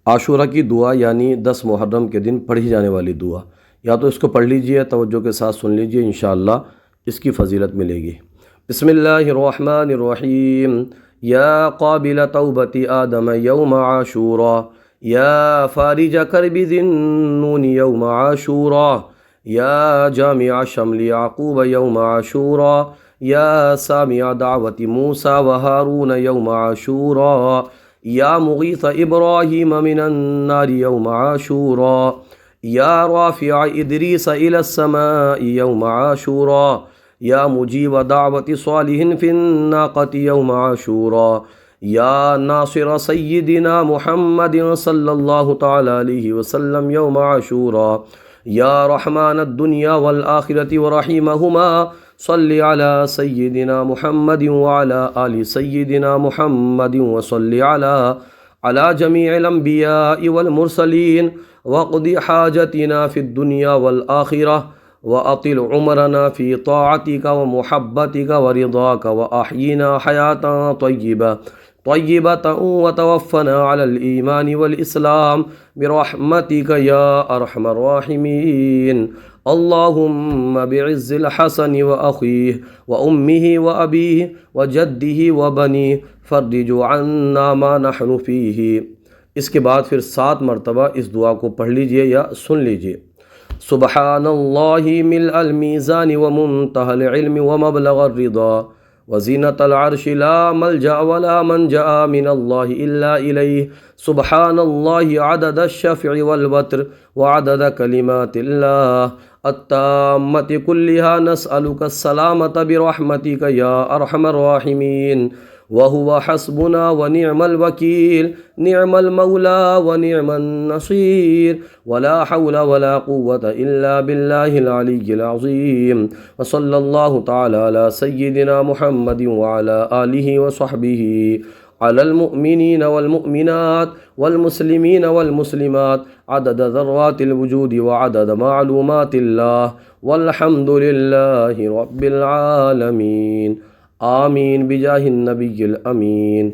आशूरा की दुआ यानी 10 मुहर्रम के दिन पढ़ी जाने वाली दुआ। या तो इसको पढ़ लीजिए, तवज्जो के साथ सुन लीजिए, इंशाअल्लाह इसकी फ़जीलत मिलेगी। बिस्मिल्लाहिर्रहमानिर्रहीम। या क़ाबिल तौबति आदम यौम आशूरा, या फ़ारिज कर्बि ज़िन्नून यौम आशूरा, या जामिअ शम्लि याक़ूब यौम आशूरा, या सामिअ दावति मूसा व हारून यौम आशूरा, या मुगीथ इब्राहीम मिनन्नारि यौम आशूरा, या राफ़िअ इदरीस इलस्समाइ यौम आशूरा, या मुजीब दावति स्वालिहिन फिन्नाक़ति यौम आशूरा, या नासिर सय्यिदिना मुहम्मदिन सल्लल्लाहु तआला अलैहि वसल्लम यौम आशूरा, या रहमान दुनिया वल आखिरति व रहीमहुमा सल्लि अला सय्यिदिना मुहम्मदिन व अला आलि सय्यिदिना मुहम्मदिन व सल्लि अला जमीइल अंबियाइ वल मुरसलीन वक़्दि हाजतिना फिद दुनिया वल आखिरह व अतिल उमरना फ़ी ताअतिका व मुहब्बतिका व रिदाका व अहयिना हयातन तय्यबतन व तवफ़्फ़ना अलल ईमान वल इस्लाम बिरहमतिका या अरहमर राहिमीन। अल्लाहुम्मा बिइज़्ज़िल हसन व अख़ीह व उम्मिही व अबीह व जद्दिही व बनीह फ़र्रिज अन्ना मा नहनु फ़ीही। इसके बाद फिर 7 मरतबा इस दुआ को पढ़ लीजिए या सुन लीजिए। सुबहानल्लाहि मिलअल मीज़ान व मुंतहल इल्म व मबलग़र रिदा व ज़ीनतल अर्शि ला मल्जा व ला मंजा मिनल्लाहि इल्ला इलैहि। सुबहानल्लाहि अददश शफ़इ वल वत्र व अदद कलिमातिल्लाह अत्ताम्मति कुल्लिहा नस्अलुका सलामत बिरहमतिका या अरहमर राहिमीन। वहुवा हस्बुना व निअमल वकील, निअमल मौला व निअमन नसीर, वला हौला वला कुव्वता इल्ला बिल्लाहिल अलिय्यिल अज़ीम। व सल्लल्लाहु तआला अला सय्यिदिना मुहम्मदिन व अला आलिहि व सहबिहि अलल मुअमिनीन वल मुअमिनात वल मुस्लिमीन वल मुस्लिमात अदद ज़र्रातिल वुजूद व अदद मालूमातिल्लाह वल्हम्दुलिल्लाहि रब्बिल आलमीन। आमीन बिजाहिन नबिय्यिल अमीन।